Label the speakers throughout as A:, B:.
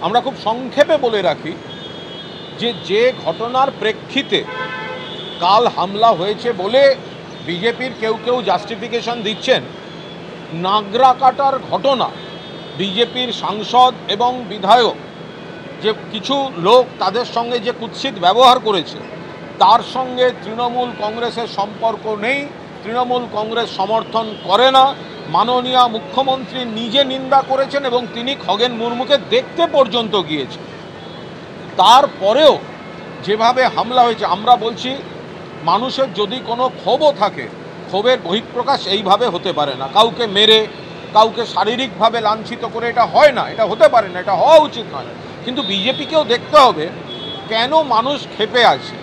A: আমরা খুব সংক্ষেপে বলে রাখি যে ঘটনার প্রেক্ষিতে কাল হামলা হয়েছে বলে বিজেপির কেউ কেউ জাস্টিফিকেশন দিচ্ছেন, নাগরা কাটার ঘটনা বিজেপির সাংসদ এবং বিধায়ক যে কিছু লোক তাদের সঙ্গে যে কুৎসিত ব্যবহার করেছে তার সঙ্গে তৃণমূল কংগ্রেসের সম্পর্ক নেই, তৃণমূল কংগ্রেস সমর্থন করে না। মাননীয় মুখ্যমন্ত্রী নিজে নিন্দা করেছেন এবং তিনি খগেন মুর্মুকে দেখতে পর্যন্ত গিয়েছেন। তারপরেও যেভাবে হামলা হয়েছে, আমরা বলছি মানুষের যদি কোনো ক্ষোভও থাকে, ক্ষোভের বহিঃপ্রকাশ এইভাবে হতে পারে না। কাউকে মেরে, কাউকে শারীরিকভাবে লাঞ্ছিত করে এটা হয় না, এটা হতে পারে না, এটা হওয়া উচিত নয়। কিন্তু বিজেপিকেও দেখতে হবে কেন মানুষ ক্ষেপে আছে।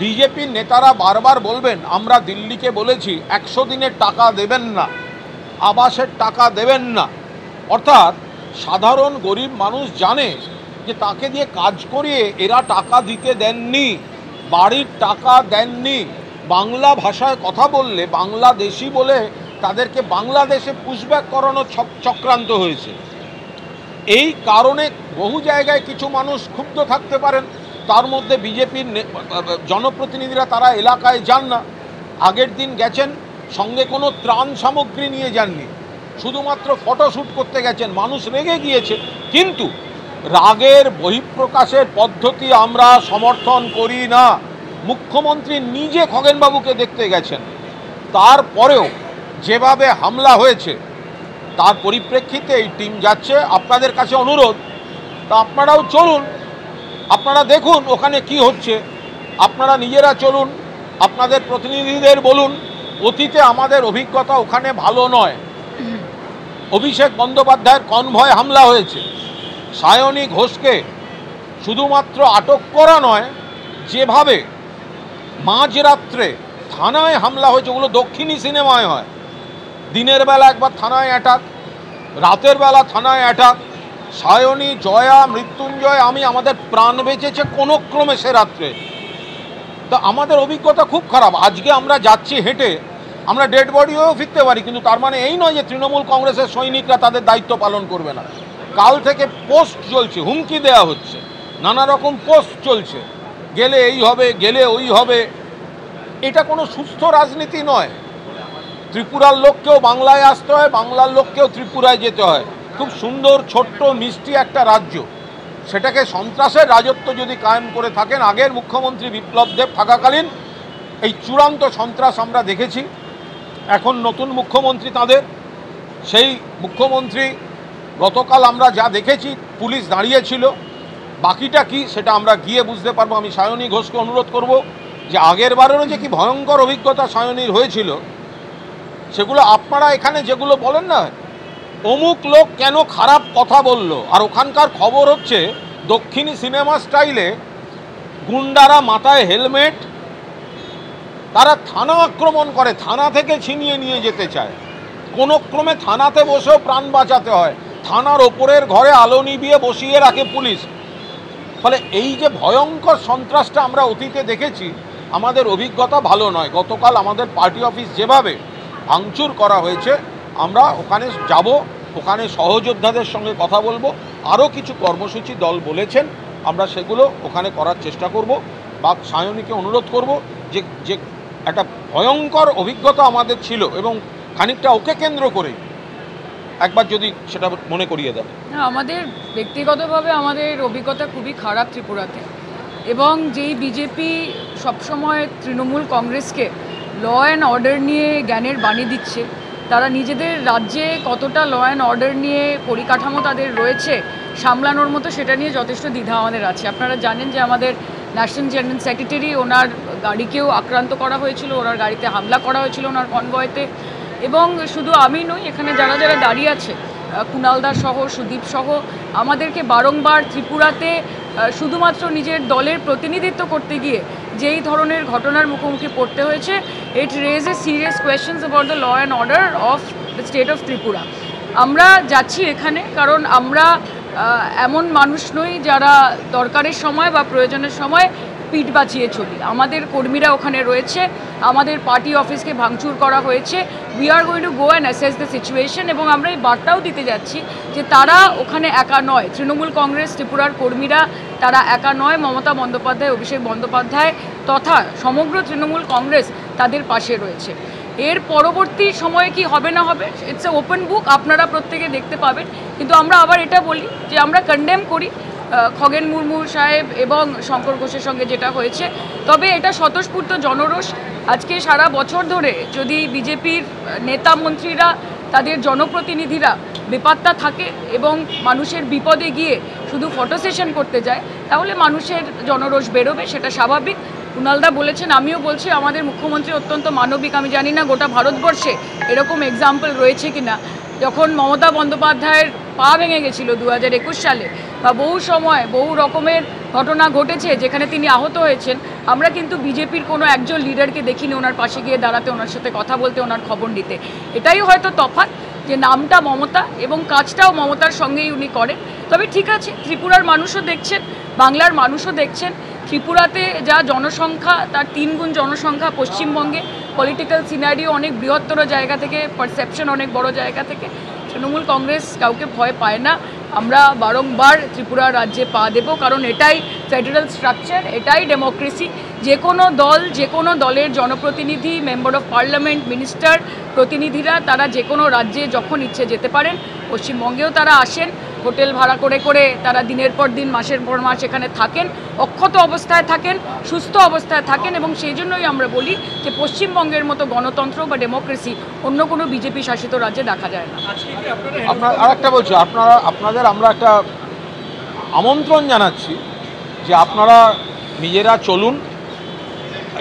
A: বিজেপির নেতারা বারবার বলবেন আমরা দিল্লিকে বলেছি 100 দিনের টাকা দেবেন না, আবাসের টাকা দেবেন না। অর্থাৎ সাধারণ গরিব মানুষ জানে যে তাকে দিয়ে কাজ করিয়ে এরা টাকা দিতে দেননি, বাড়ির টাকা দেননি। বাংলা ভাষায় কথা বললে বাংলাদেশি বলে তাদেরকে বাংলাদেশে পুশব্যাক করানোর চক্রান্ত হয়েছে। এই কারণে বহু জায়গায় কিছু মানুষ ক্ষুব্ধ থাকতে পারেন, তার মধ্যে বিজেপির জনপ্রতিনিধিরা তারা এলাকায় যান না। আগের দিন গেছেন, সঙ্গে কোনো ত্রাণ সামগ্রী নিয়ে যাননি, শুধুমাত্র ফটোশ্যুট করতে গেছেন। মানুষ রেগে গিয়েছে, কিন্তু রাগের বহিঃপ্রকাশের পদ্ধতি আমরা সমর্থন করি না। মুখ্যমন্ত্রী নিজে খগেনবাবুকে দেখতে গেছেন, তারপরেও যেভাবে হামলা হয়েছে তার পরিপ্রেক্ষিতে এই টিম যাচ্ছে। আপনাদের কাছে অনুরোধ, তা আপনারাও চলুন, আপনারা দেখুন ওখানে কি হচ্ছে, আপনারা নিজেরা চলুন, আপনাদের প্রতিনিধিদের বলুন। অতীতে আমাদের অভিজ্ঞতা ওখানে ভালো নয়। অভিষেক বন্দ্যোপাধ্যায়ের কনভয় হামলা হয়েছে, সায়নী ঘোষকে শুধুমাত্র আটক করা নয়, যেভাবে মাঝরাত্রে থানায় হামলা হয়েছে, ওগুলো দক্ষিণী সিনেমায় হয়। দিনের বেলা একবার থানায় অ্যাটাক, রাতের বেলা থানায় অ্যাটাক। সায়নী, জয়া, মৃত্যুঞ্জয়, আমাদের প্রাণ বেঁচেছে কোনো ক্রমে সে রাত্রে। তা আমাদের অভিজ্ঞতা খুব খারাপ। আজকে আমরা যাচ্ছি হেঁটে, আমরা ডেড বডিও ফিরতে পারি, কিন্তু তার মানে এই নয় যে তৃণমূল কংগ্রেসের সৈনিকরা তাদের দায়িত্ব পালন করবে না। কাল থেকে পোস্ট চলছে, হুমকি দেওয়া হচ্ছে, নানা রকম পোস্ট চলছে, গেলে এই হবে, গেলে ওই হবে। এটা কোনো সুস্থ রাজনীতি নয়। ত্রিপুরার লোককেও বাংলায় আসতে হয়, বাংলার লোককেও ত্রিপুরায় যেতে হয়। খুব সুন্দর, ছোট্ট, মিষ্টি একটা রাজ্য, সেটাকে সন্ত্রাসের রাজত্ব যদি কায়েম করে থাকেন, আগের মুখ্যমন্ত্রী বিপ্লব দেব থাকাকালীন এই চূড়ান্ত সন্ত্রাস আমরা দেখেছি। এখন নতুন মুখ্যমন্ত্রী তাদের, সেই মুখ্যমন্ত্রী গতকাল আমরা যা দেখেছি, পুলিশ দাঁড়িয়েছিল, বাকিটা কি সেটা আমরা গিয়ে বুঝতে পারবো। আমি সায়নী ঘোষকে অনুরোধ করব যে আগের বারেরও যে কি ভয়ঙ্কর অভিজ্ঞতা সায়নীর হয়েছিল, সেগুলো আপনারা এখানে যেগুলো বলেন না, অমুক লোক কেন খারাপ কথা বলল, আর ওখানকার খবর হচ্ছে দক্ষিণী সিনেমা স্টাইলে গুন্ডারা মাথায় হেলমেট, তারা থানা আক্রমণ করে, থানা থেকে ছিনিয়ে নিয়ে যেতে চায়। কোনো ক্রমে থানাতে বসেও প্রাণ বাঁচাতে হয়, থানার ওপরের ঘরে আলো নিভিয়ে বসিয়ে রাখে পুলিশ। ফলে এই যে ভয়ঙ্কর সন্ত্রাসটা আমরা অতীতে দেখেছি, আমাদের অভিজ্ঞতা ভালো নয়। গতকাল আমাদের পার্টি অফিস যেভাবে ভাঙচুর করা হয়েছে, আমরা ওখানে যাব, ওখানে সহযোদ্ধাদের সঙ্গে কথা বলবো। আরও কিছু কর্মসূচি দল বলেছেন, আমরা সেগুলো ওখানে করার চেষ্টা করব। বা সায়নীকে অনুরোধ করব যে যে একটা ভয়ঙ্কর অভিজ্ঞতা আমাদের ছিল এবং খানিকটা ওকে কেন্দ্র করে একবার যদি সেটা মনে করিয়ে দেন।
B: আমাদের ব্যক্তিগতভাবে আমাদের অভিজ্ঞতা খুবই খারাপ ত্রিপুরাতে, এবং যেই বিজেপি সবসময় তৃণমূল কংগ্রেসকে ল অ্যান্ড অর্ডার নিয়ে জ্ঞানের বাণী দিচ্ছে, তারা নিজেদের রাজ্যে কতটা ল অ্যান্ড অর্ডার নিয়ে পরিকাঠামো তাদের রয়েছে সামলানোর মতো, সেটা নিয়ে যথেষ্ট দ্বিধা আমাদের আছে। আপনারা জানেন যে আমাদের ন্যাশনাল জেনারেল সেক্রেটারি, ওনার গাড়িকেও আক্রান্ত করা হয়েছিল, ওনার গাড়িতে হামলা করা হয়েছিল ওনার কনভয়েতে। এবং শুধু আমি নই, এখানে যারা যারা দাঁড়িয়ে আছে, কুণালদা সহ, সুদীপ সহ, আমাদেরকে বারংবার ত্রিপুরাতে শুধুমাত্র নিজের দলের প্রতিনিধিত্ব করতে গিয়ে যেই ধরনের ঘটনার মুখোমুখি পড়তে হয়েছে, it raises serious questions about the law and order of the state of Tripura. আমরা যাচ্ছি এখানে কারণ আমরা এমন মানুষ নই যারা দরকারের সময় বা প্রয়োজনের সময় পিঠ বাঁচিয়ে চলি। আমাদের কর্মীরা ওখানে রয়েছে, আমাদের পার্টি অফিসকে ভাঙচুর করা হয়েছে। We are going to go and assess the situation, এবং আমরা এই বার্তাও দিতে যাচ্ছি যে তারা ওখানে একা নয়। তৃণমূল কংগ্রেস ত্রিপুরার কর্মীরা তারা একা নয়। মমতা বন্দ্যোপাধ্যায়, অভিষেক বন্দ্যোপাধ্যায় তথা সমগ্র তৃণমূল কংগ্রেস তাদের পাশে রয়েছে। এর পরবর্তী সময়ে কি হবে না হবে, ইটস এ ওপেন বুক, আপনারা প্রত্যেকে দেখতে পাবেন। কিন্তু আমরা আবার এটা বলি যে আমরা কন্ডেম করি খগেন মুর্মু সাহেব এবং শঙ্কর ঘোষের সঙ্গে যেটা হয়েছে, তবে এটা স্বতঃস্ফূর্ত জনরোষ। আজকে সারা বছর ধরে যদি বিজেপির নেতা মন্ত্রীরা, তাদের জনপ্রতিনিধিরা বেপাত্তা থাকে এবং মানুষের বিপদে গিয়ে শুধু ফটো সেশন করতে যায়, তাহলে মানুষের জনরোষ বেরোবে, সেটা স্বাভাবিক। কুণালদা বলেছেন, আমিও বলছি, আমাদের মুখ্যমন্ত্রী অত্যন্ত মানবিক। আমি জানি না গোটা ভারতবর্ষে এরকম এক্সাম্পল রয়েছে কিনা। যখন মমতা বন্দ্যোপাধ্যায়ের পা ভেঙে গেছিল 2021 সালে, বা বহু সময় বহু রকমের ঘটনা ঘটেছে যেখানে তিনি আহত হয়েছেন, আমরা কিন্তু বিজেপির কোনো একজন লিডারকে দেখিনি ওনার পাশে গিয়ে দাঁড়াতে, ওনার সাথে কথা বলতে, ওনার খবর নিতে। এটাই হয়তো তফাৎ যে নামটা মমতা এবং কাজটাও মমতার সঙ্গেই উনি করেন। তবে ঠিক আছে, ত্রিপুরার মানুষও দেখছেন, বাংলার মানুষও দেখছেন। ত্রিপুরাতে যা জনসংখ্যা, তার 3 গুণ জনসংখ্যা পশ্চিমবঙ্গে। পলিটিক্যাল সিনারিও অনেক বৃহত্তর জায়গা থেকে, পারসেপশন অনেক বড় জায়গা থেকে। তৃণমূল কংগ্রেস কাউকে ভয় পায় না। আমরা বারংবার ত্রিপুরা রাজ্যে পা দেব, কারণ এটাই ফেডারেল স্ট্রাকচার, এটাই ডেমোক্রেসি। যে কোনো দল, যে কোনো দলের জনপ্রতিনিধি, মেম্বার অফ পার্লামেন্ট, মিনিস্টার, প্রতিনিধিরা তারা যে কোনো রাজ্যে যখন ইচ্ছে যেতে পারেন। পশ্চিমবঙ্গেও তারা আসেন, হোটেল ভাড়া করে করে তারা দিনের পর দিন, মাসের পর মাস এখানে থাকেন, অক্ষত অবস্থায় থাকেন, সুস্থ অবস্থায় থাকেন। এবং সেই জন্যই আমরা বলি যে পশ্চিমবঙ্গের মতো গণতন্ত্র বা ডেমোক্রেসি অন্য কোনো বিজেপি শাসিত রাজ্যে দেখা যায় না।
A: আপনার আরেকটা বলছি, আপনাদের আমরা একটা আমন্ত্রণ জানাচ্ছি যে আপনারা নিজেরা চলুন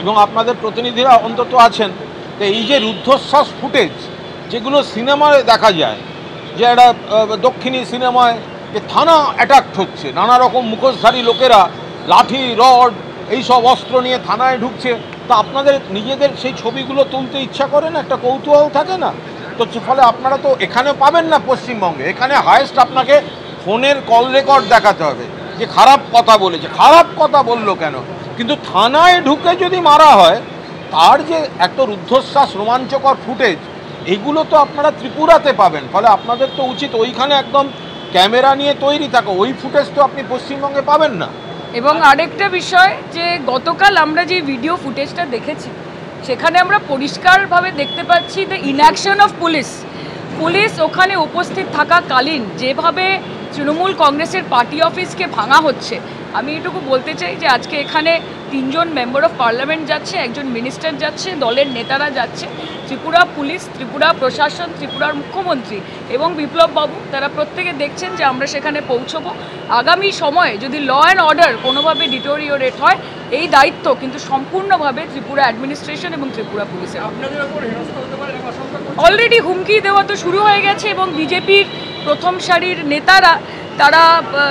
A: এবং আপনাদের প্রতিনিধিরা অন্তত আছেন। তো এই যে রুদ্ধশ্বাস ফুটেজ যেগুলো সিনেমায় দেখা যায়, যে একটা দক্ষিণী সিনেমায় যে থানা অ্যাটাক হচ্ছে, নানা রকম মুখোশধারী লোকেরা লাঠি রড এইসব অস্ত্র নিয়ে থানায় ঢুকছে, তা আপনাদের নিজেদের সেই ছবিগুলো তুলতে ইচ্ছা করে না? একটা কৌতূহল থাকে না? তো ফলে আপনারা তো এখানে পাবেন না পশ্চিমবঙ্গে। এখানে হায়েস্ট আপনাকে ফোনের কল রেকর্ড দেখাতে হবে যে খারাপ কথা বলেছে। খারাপ কথা বললো কেন? কিন্তু থানায় ঢুকে যদি মারা হয়, তার যে এত রুদ্ধশ্বাস রোমাঞ্চকর ফুটেজ, এইগুলো তো আপনারা ত্রিপুরাতে পাবেন। ফলে আপনাদের তো উচিত ওইখানে একদম ক্যামেরা নিয়ে তৈরি থাকো, ওই ফুটেজ তো আপনি পশ্চিমবঙ্গে পাবেন না।
B: এবং আরেকটা বিষয়, যে গতকাল আমরা যে ভিডিও ফুটেজটা দেখেছি, সেখানে আমরা পরিষ্কারভাবে দেখতে পাচ্ছি দ্য ইনঅ্যাকশন অফ পুলিশ ওখানে উপস্থিত থাকাকালীন যেভাবে তৃণমূল কংগ্রেসের পার্টি অফিসকে ভাঙা হচ্ছে। আমি এটুকু বলতে চাই যে আজকে এখানে 3 জন মেম্বার অফ পার্লামেন্ট যাচ্ছে, একজন মিনিস্টার যাচ্ছে, দলের নেতারা যাচ্ছে। ত্রিপুরা পুলিশ, ত্রিপুরা প্রশাসন, ত্রিপুরার মুখ্যমন্ত্রী এবং বিপ্লব বাবু, তারা প্রত্যেকে দেখছেন যে আমরা সেখানে পৌঁছবো। আগামী সময়ে যদি ল অ্যান্ড অর্ডার কোনোভাবে ডিটোরিওরেট হয়, এই দায়িত্ব কিন্তু সম্পূর্ণভাবে ত্রিপুরা অ্যাডমিনিস্ট্রেশন এবং ত্রিপুরা পুলিশের। অলরেডি হুমকি দেওয়া তো শুরু হয়ে গেছে, এবং বিজেপির প্রথম সারির নেতারা, তারা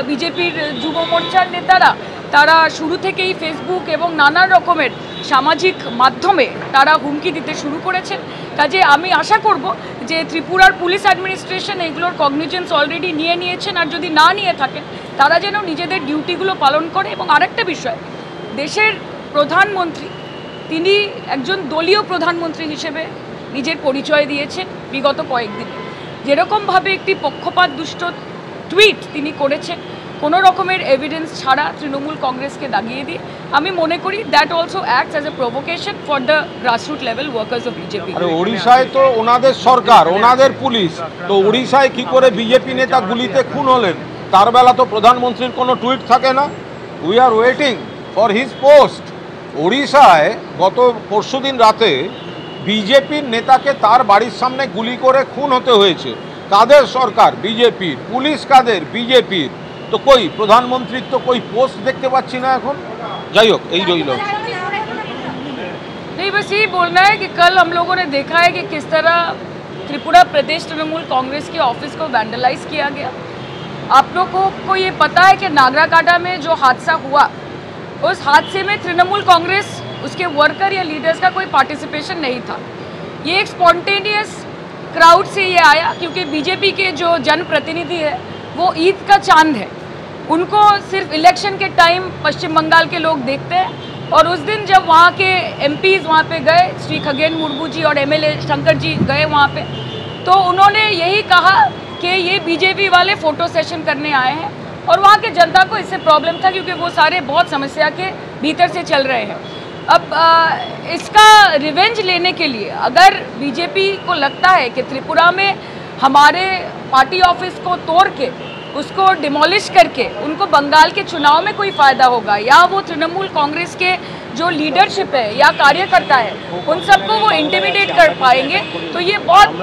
B: বিজেপির যুব মোর্চার নেতারা, তারা শুরু থেকেই ফেসবুক এবং নানা রকমের সামাজিক মাধ্যমে তারা হুমকি দিতে শুরু করেছেন। কাজে আমি আশা করব যে ত্রিপুরার পুলিশ অ্যাডমিনিস্ট্রেশন এগুলোর কগনিজেন্স অলরেডি নিয়েছেন, আর যদি না নিয়ে থাকেন তারা যেন নিজেদের ডিউটিগুলো পালন করে। এবং আরেকটা বিষয়, দেশের প্রধানমন্ত্রী, তিনি একজন দলীয় প্রধানমন্ত্রী হিসেবে নিজের পরিচয় দিয়েছেন বিগত কয়েকদিনে। যেরকমভাবে একটি পক্ষপাত দুষ্ট টুইট তিনি করেছেন, কোনো রকমের এভিডেন্স ছাড়া তৃণমূল কংগ্রেসকে দাগিয়ে দিয়ে, আমি মনে করি that also acts as a provocation for the grassroot level workers of BJP.
A: আরে ওড়িশায় তো ওনাদের সরকার, ওনাদের পুলিশ, তো ওড়িশায় কি করে বিজেপি নেতা গুলিতে খুন হলেন, তার বেলা তো প্রধানমন্ত্রীর কোনো টুইট থাকে না। We are waiting for his post. ওড়িশায় গত পরশুদিন রাতে বিজেপির নেতাকে তার বাড়ির সামনে গুলি করে খুন হতে হয়েছে। কাদের সরকার? বিজেপির। পুলিশ কাদের? বিজেপির। তো কই প্রধানমন্ত্রীর তো কই পোস্ট দেখতে পাচ্ছি না এখন। যাই হোক, এই রইল।
B: नहीं, बस यही बोलना है कि कल हम लोगों ने देखा है कि किस तरह त्रिपुरा प्रदेश तृणमूल कांग्रेस के ऑफिस को वैंडलाइज किया गया। आप लोगों को ये पता है कि नागराकाटा में जो हादसा हुआ, उस हादसे में तृणमूल कांग्रेस, उसके वर्कर या लीडर्स का कोई पार्टिसिपेशन नहीं था। ये एक स्पॉन्टेनियस क्राउड से ये आया, क्योंकि बीजेपी के जो जनप्रतिनिधि है वो ईद का चांद है। उनको सिर्फ इलेक्शन के टाइम पश्चिम बंगाल के लोग देखते हैं। और उस दिन जब वहाँ के एमपीज़ वहाँ पे गए, श्री खगेन मुर्मू जी और एमएलए शंकर जी गए वहाँ पे, तो उन्होंने यही कहा कि ये बीजेपी वाले फ़ोटो सेशन करने आए हैं। और वहाँ के जनता को इससे प्रॉब्लम था क्योंकि वो सारे बहुत समस्या के भीतर से चल रहे हैं। अब इसका रिवेंज लेने के लिए अगर बीजेपी को लगता है कि त्रिपुरा में हमारे पार्टी ऑफिस को तोड़ के उसको डिमोलिश करके उनको बंगाल के चुनाव में कोई फ़ायदा होगा, या वो तृणमूल कांग्रेस के जो लीडरशिप है या कार्यकर्ता है उन सबको वो इंटिमिडेट कर पाएंगे, तो ये बहुत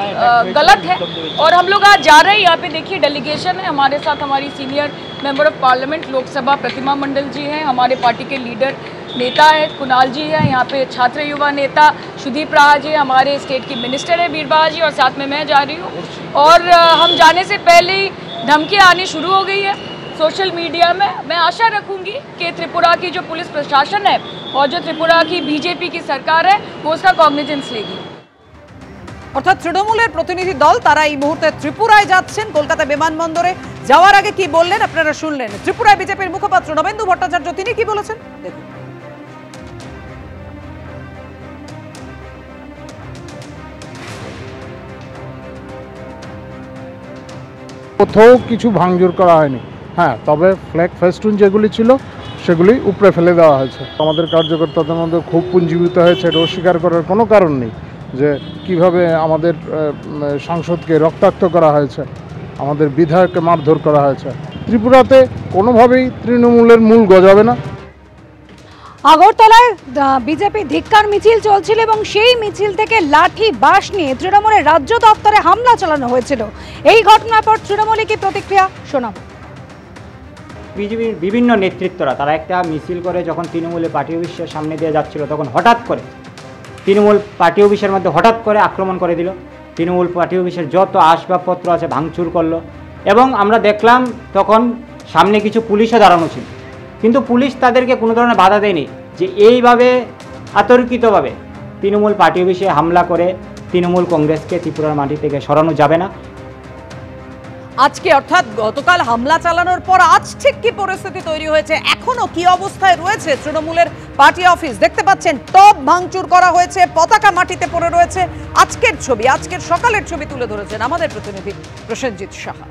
B: गलत है। और हम लोग आज जा रहे हैं, यहाँ पे देखिए डेलीगेशन है हमारे साथ, हमारी senior member of parliament Lok Sabha Pratima Mondal ji हैं, हमारे पार्टी के लीडर नेता है कुणाल जी है, यहाँ पे छात्र युवा नेता सुदीप राहा जी, हमारे स्टेट की मिनिस्टर है बीरबल जी, और साथ में मैं जा रही हूँ। और हम जाने से पहले ही धमकियाँ आनी शुरू हो गई है सोशल मीडिया में। मैं आशा रखूँगी कि त्रिपुरा की जो पुलिस प्रशासन है और जो त्रिपुरा की बीजेपी की सरकार है वो उसका कॉग्निजेंस लेगी।
C: অর্থাৎ তৃণমূলের প্রতিনিধি দল তারা এই মুহূর্তে ত্রিপুরায় যাচ্ছেন। কলকাতা বিমানবন্দরে যাওয়ার আগে কি বললেন আপনারা শুনলেন। ত্রিপুরায় বিজেপির মুখপাত্র নবেন্দু ভট্টাচার্য তিনি কি বলেছেন দেখুন।
D: কোথাও কিছু ভাঙচুর করা হয়নি। হ্যাঁ, তবে ফ্ল্যাগ ফেস্টুন যেগুলি ছিল সেগুলি উপড়ে ফেলে দেওয়া হয়েছে। আমাদের কার্যকর্তাদের মধ্যে খুব পুঞ্জীভূত হয়েছে, এটা অস্বীকার করার কোনো কারণ নেই যে কিভাবে আমাদের সাংসদকে রক্তাক্ত করা হয়েছে, আমাদের বিধায়ককে মারধর করা হয়েছে। ত্রিপুরাতে কোনোভাবেই তৃণমূলের মূল গজাবে না।
E: আগরতলায় বিজেপি ধিক্কার মিছিল চলছিল এবং সেই মিছিল থেকে লাঠি বাঁশ নিয়ে তৃণমূলের রাজ্য দপ্তরে হামলা চালানো হয়েছিল। এই ঘটনার পর তৃণমূলে কি প্রতিক্রিয়া শোনাব।
F: বিজেপির বিভিন্ন নেতৃত্বরা তারা একটা মিছিল করে যখন তৃণমূলের পার্টি অফিসের সামনে দিয়ে যাচ্ছিল তখন হঠাৎ করে তৃণমূল পার্টি অফিসের মধ্যে হঠাৎ করে আক্রমণ করে দিল। তৃণমূল পার্টি অফিসের যত আসবাবপত্র আছে ভাঙচুর করলো এবং আমরা দেখলাম তখন সামনে কিছু পুলিশও দাঁড়ানো ছিল, কিন্তু পুলিশ তাদেরকে কোনো ধরনের বাধা দেয়নি যে এইভাবে আতর্কিতভাবে তৃণমূল পার্টি অফিসে হামলা করে তৃণমূল কংগ্রেসকে ত্রিপুরার মাটি থেকে সরানো যাবে না।
C: আজকে অর্থাৎ গতকাল হামলা চালানোর পর আজ ঠিক কি পরিস্থিতি তৈরি হয়েছে, এখনো কি অবস্থায় রয়েছে তৃণমূলের পার্টি অফিস দেখতে পাচ্ছেন। টপ ভাঙচুর করা হয়েছে, পতাকা মাটিতে পড়ে রয়েছে। আজকের ছবি, আজকের সকালের ছবি তুলে ধরেছেন আমাদের প্রতিনিধি প্রসেনজিৎ সাহা।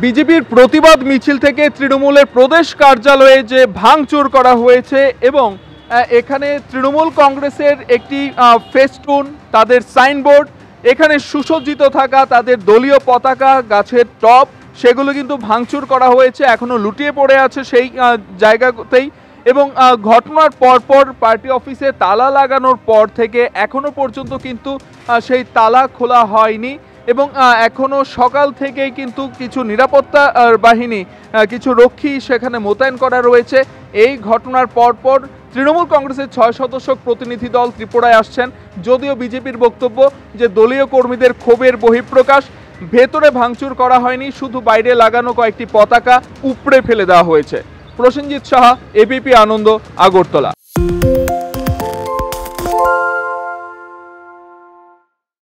G: বিজেপির প্রতিবাদ মিছিল থেকে তৃণমূলের প্রদেশ কার্যালয়ে যে ভাঙচুর করা হয়েছে এবং এখানে তৃণমূল কংগ্রেসের একটি ফেস্টুন, তাদের সাইনবোর্ড, এখানে সুসজ্জিত থাকা তাদের দলীয় পতাকা, গাছের টপ, সেগুলো কিন্তু ভাঙচুর করা হয়েছে, এখনও লুটিয়ে পড়ে আছে সেই জায়গাতেই। এবং ঘটনার পরপর পার্টি অফিসে তালা লাগানোর পর থেকে এখনও পর্যন্ত কিন্তু সেই তালা খোলা হয়নি এবং এখনও সকাল থেকেই কিন্তু কিছু নিরাপত্তা বাহিনী, কিছু রক্ষী সেখানে মোতায়েন করা রয়েছে। এই ঘটনার পরপর তৃণমূল কংগ্রেসের 6 সদস্য প্রতিনিধি দল ত্রিপুরায় আসছেন, যদিও বিজেপির বক্তব্য যে দলীয় কর্মীদের ক্ষোভের বহিঃপ্রকাশ, ভেতরে ভাঙচুর করা হয়নি, শুধু বাইরে লাগানো কয়েকটি পতাকা উপড়ে ফেলে দেওয়া হয়েছে। প্রসেনজিৎ সাহা, এবিপি আনন্দ, আগরতলা।